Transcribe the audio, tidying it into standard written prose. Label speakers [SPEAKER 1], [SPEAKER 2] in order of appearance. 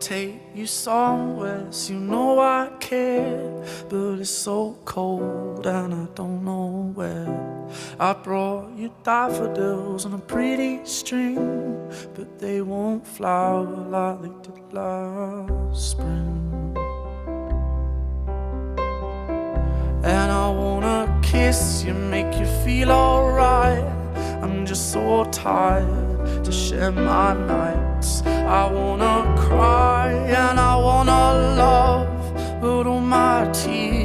[SPEAKER 1] take you somewhere, so you know I care. But it's so cold and I don't know where. I brought you daffodils on a pretty string, but they won't flower like they did last spring. And I wanna kiss you, make you feel alright. I'm just so tired to share my nights. I wanna cry and I wanna love, but all my tears